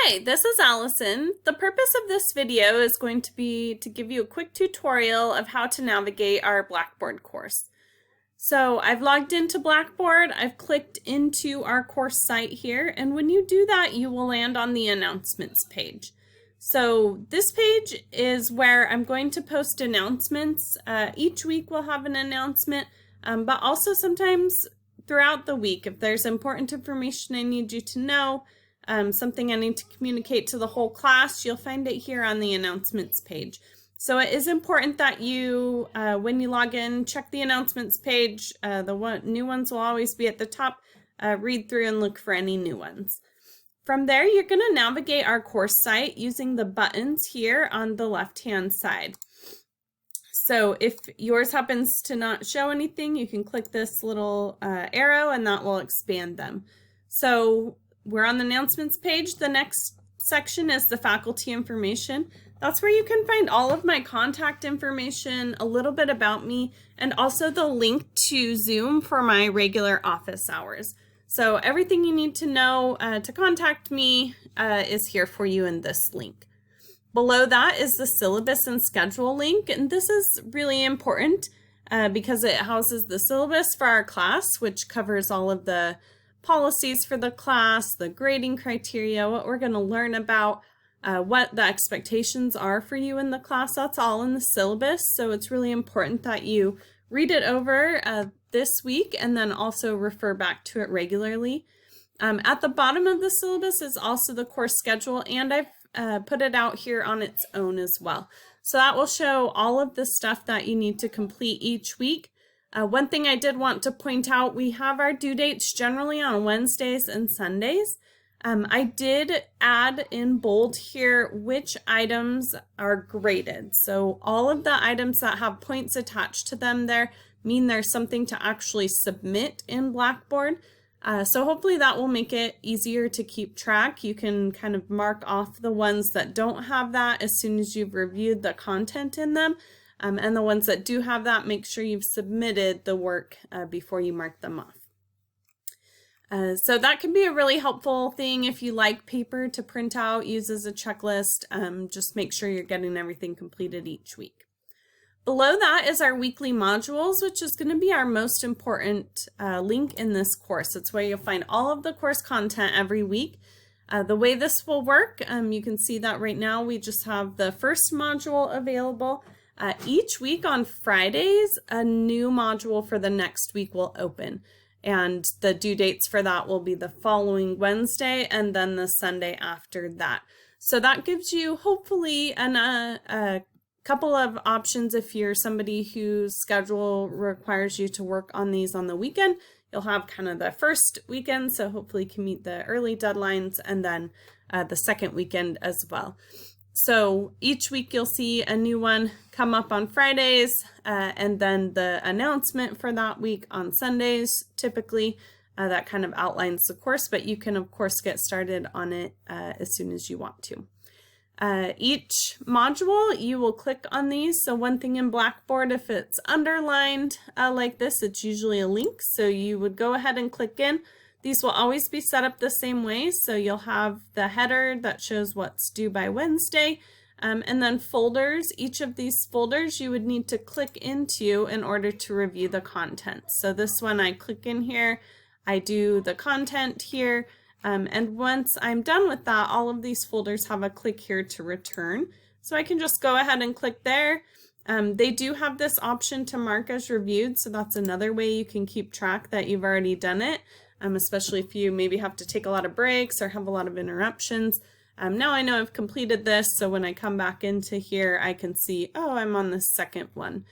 Hi, this is Allison. The purpose of this video is going to be to give you a quick tutorial of how to navigate our Blackboard course. So I've logged into Blackboard, I've clicked into our course site here, and when you do that, you will land on the announcements page. So this page is where I'm going to post announcements. Each week we'll have an announcement, but also sometimes throughout the week, if there's important information I need you to know, something I need to communicate to the whole class, you'll find it here on the announcements page. So it is important that you, when you log in, check the announcements page. New ones will always be at the top. Read through and look for any new ones. From there, you're going to navigate our course site using the buttons here on the left-hand side. So if yours happens to not show anything, you can click this little arrow and that will expand them. So we're on the announcements page. The next section is the faculty information. That's where you can find all of my contact information, a little bit about me, and also the link to Zoom for my regular office hours. So everything you need to know to contact me is here for you in this link. Below that is the syllabus and schedule link, and this is really important because it houses the syllabus for our class, which covers all of the policies for the class, the grading criteria, what we're going to learn about, what the expectations are for you in the class. That's all in the syllabus, so it's really important that you read it over this week and then also refer back to it regularly. At the bottom of the syllabus is also the course schedule, and I've put it out here on its own as well. So that will show all of the stuff that you need to complete each week. One thing I did want to point out, we have our due dates generally on Wednesdays and Sundays. I did add in bold here which items are graded. So all of the items that have points attached to them there mean there's something to actually submit in Blackboard. So hopefully that will make it easier to keep track. You can kind of mark off the ones that don't have that as soon as you've reviewed the content in them. And the ones that do have that, make sure you've submitted the work before you mark them off. So that can be a really helpful thing if you like paper to print out, use as a checklist. Just make sure you're getting everything completed each week. Below that is our weekly modules, which is going to be our most important link in this course. It's where you'll find all of the course content every week. The way this will work, you can see that right now we just have the first module available. Each week on Fridays, a new module for the next week will open, and the due dates for that will be the following Wednesday and then the Sunday after that. So that gives you hopefully a couple of options if you're somebody whose schedule requires you to work on these on the weekend. You'll have kind of the first weekend, so hopefully you can meet the early deadlines, and then the second weekend as well. So each week you'll see a new one come up on Fridays, and then the announcement for that week on Sundays, typically. That kind of outlines the course, but you can of course get started on it as soon as you want to. Each module, you will click on these. So one thing in Blackboard, if it's underlined like this, it's usually a link. So you would go ahead and click in. These will always be set up the same way, so you'll have the header that shows what's due by Wednesday, and then folders. Each of these folders you would need to click into in order to review the content. So this one, I click in here, I do the content here, and once I'm done with that, all of these folders have a click here to return. So I can just go ahead and click there. They do have this option to mark as reviewed, so that's another way you can keep track that you've already done it. Especially if you maybe have to take a lot of breaks or have a lot of interruptions. Now I know I've completed this, so when I come back into here, I can see, oh, I'm on the second one.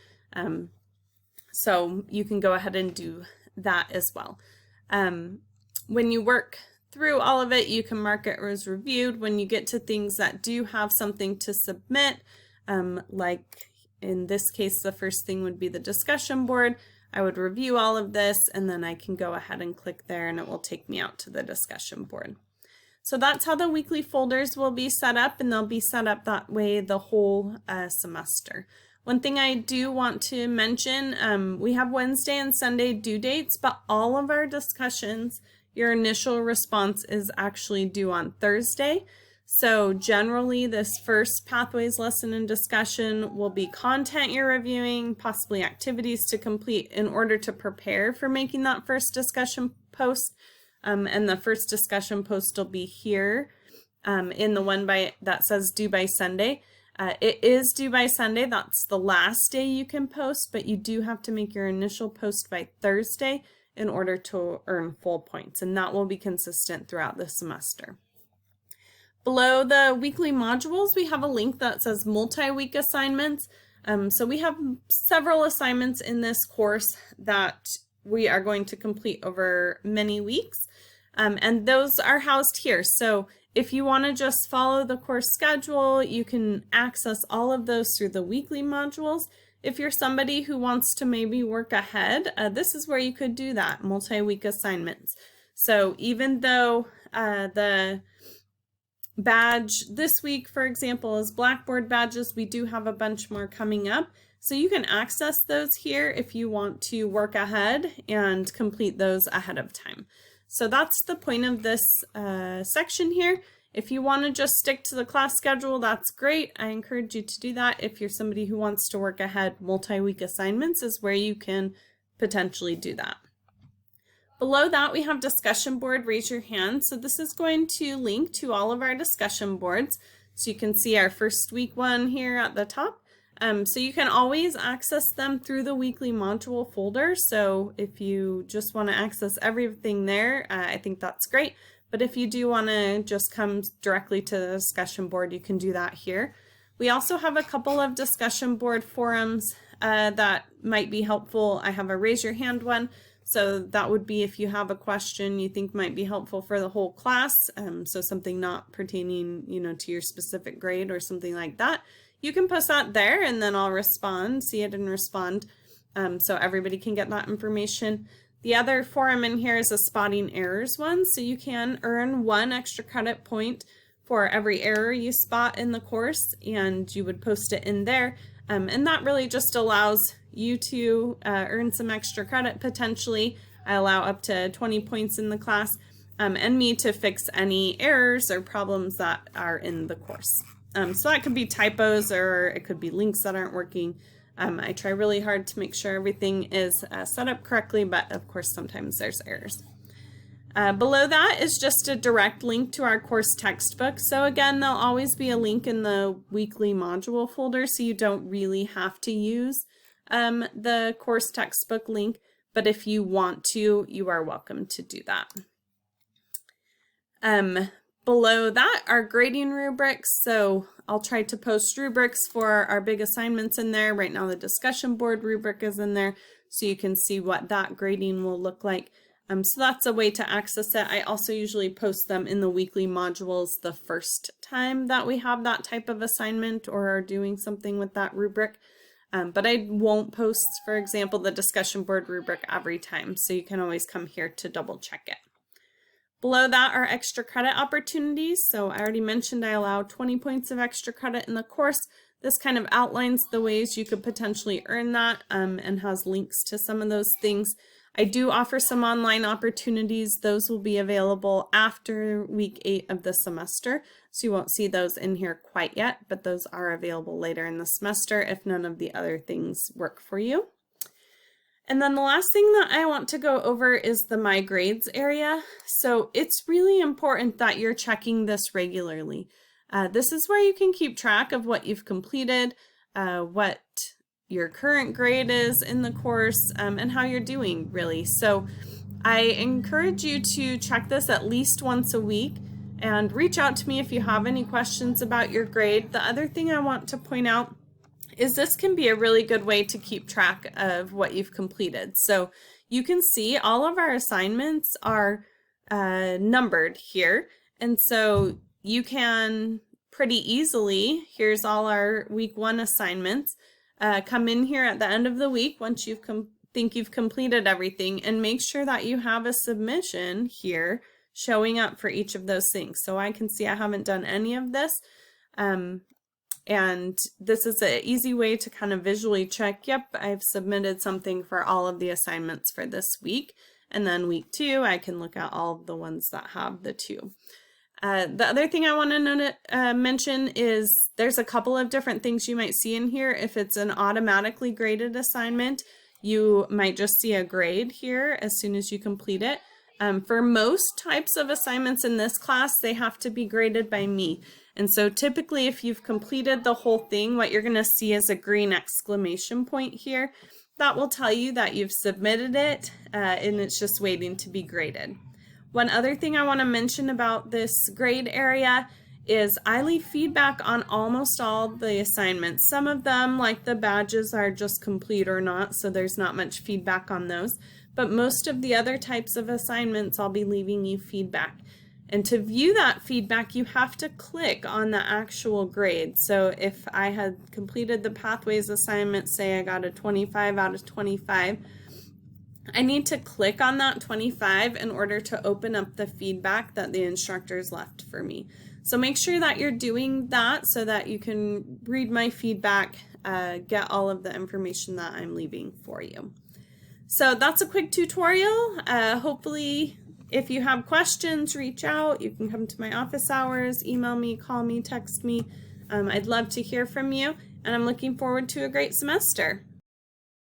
So you can go ahead and do that as well. When you work through all of it, you can mark it as reviewed. When you get to things that do have something to submit, like in this case, the first thing would be the discussion board. I would review all of this, and then I can go ahead and click there, and it will take me out to the discussion board. So that's how the weekly folders will be set up, and they'll be set up that way the whole semester. One thing I do want to mention, we have Wednesday and Sunday due dates, but all of our discussions, your initial response is actually due on Thursday. So generally this first Pathways lesson and discussion will be content you're reviewing, possibly activities to complete in order to prepare for making that first discussion post. And the first discussion post will be here in the one that says due by Sunday. It is due by Sunday. That's the last day you can post, but you do have to make your initial post by Thursday in order to earn full points, and that will be consistent throughout the semester. Below the weekly modules, we have a link that says multi-week assignments. So we have several assignments in this course that we are going to complete over many weeks, and those are housed here. So if you want to just follow the course schedule, you can access all of those through the weekly modules. If you're somebody who wants to maybe work ahead, this is where you could do that, multi-week assignments. So even though the badge this week, for example, is Blackboard badges, we do have a bunch more coming up. So you can access those here if you want to work ahead and complete those ahead of time. So that's the point of this section here. If you want to just stick to the class schedule, that's great. I encourage you to do that. If you're somebody who wants to work ahead, multi-week assignments is where you can potentially do that. Below that, we have discussion board, raise your hand. So this is going to link to all of our discussion boards. So you can see our first week one here at the top. So you can always access them through the weekly module folder. So if you just want to access everything there, I think that's great. But if you do want to just come directly to the discussion board, you can do that here. We also have a couple of discussion board forums that might be helpful. I have a raise your hand one. So that would be if you have a question you think might be helpful for the whole class, so something not pertaining, to your specific grade or something like that. You can post that there and then I'll respond, see it and respond, so everybody can get that information. The other forum in here is a spotting errors one, so you can earn 1 extra credit point for every error you spot in the course, and you would post it in there. And that really just allows you to earn some extra credit potentially. I allow up to 20 points in the class, and me to fix any errors or problems that are in the course. So that could be typos, or it could be links that aren't working. I try really hard to make sure everything is set up correctly, but of course sometimes there's errors. Below that is just a direct link to our course textbook. So again, there'll always be a link in the weekly module folder, so you don't really have to use the course textbook link, but if you want to, you are welcome to do that. Below that are grading rubrics. So I'll try to post rubrics for our big assignments in there. Right now the discussion board rubric is in there, so you can see what that grading will look like. So that's a way to access it. I also usually post them in the weekly modules the first time that we have that type of assignment or are doing something with that rubric. But I won't post, for example, the discussion board rubric every time, so you can always come here to double check it. Below that are extra credit opportunities. So I already mentioned I allow 20 points of extra credit in the course. This kind of outlines the ways you could potentially earn that and has links to some of those things. I do offer some online opportunities. Those will be available after week 8 of the semester, so you won't see those in here quite yet, but those are available later in the semester if none of the other things work for you. And then the last thing that I want to go over is the My Grades area. So it's really important that you're checking this regularly. This is where you can keep track of what you've completed, what your current grade is in the course, and how you're doing, really. So I encourage you to check this at least once a week and reach out to me if you have any questions about your grade. The other thing I want to point out is this can be a really good way to keep track of what you've completed. So you can see all of our assignments are numbered here, and so you can pretty easily, here's all our week 1 assignments, come in here at the end of the week once you think you've completed everything and make sure that you have a submission here showing up for each of those things. So I can see I haven't done any of this, and this is an easy way to kind of visually check, yep, I've submitted something for all of the assignments for this week. And then week 2, I can look at all of the ones that have the 2. The other thing I want to mention is there's a couple of different things you might see in here. If it's an automatically graded assignment, you might just see a grade here as soon as you complete it. For most types of assignments in this class, they have to be graded by me. And so typically if you've completed the whole thing, what you're going to see is a green exclamation point here. That will tell you that you've submitted it and it's just waiting to be graded. One other thing I want to mention about this grade area is I leave feedback on almost all the assignments. Some of them, like the badges, are just complete or not, so there's not much feedback on those. But most of the other types of assignments, I'll be leaving you feedback. And to view that feedback, you have to click on the actual grade. So if I had completed the Pathways assignment, say I got a 25 out of 25, I need to click on that 25 in order to open up the feedback that the instructors left for me. So make sure that you're doing that so that you can read my feedback, get all of the information that I'm leaving for you. So that's a quick tutorial. Hopefully, if you have questions, reach out. You can come to my office hours, email me, call me, text me. I'd love to hear from you, and I'm looking forward to a great semester.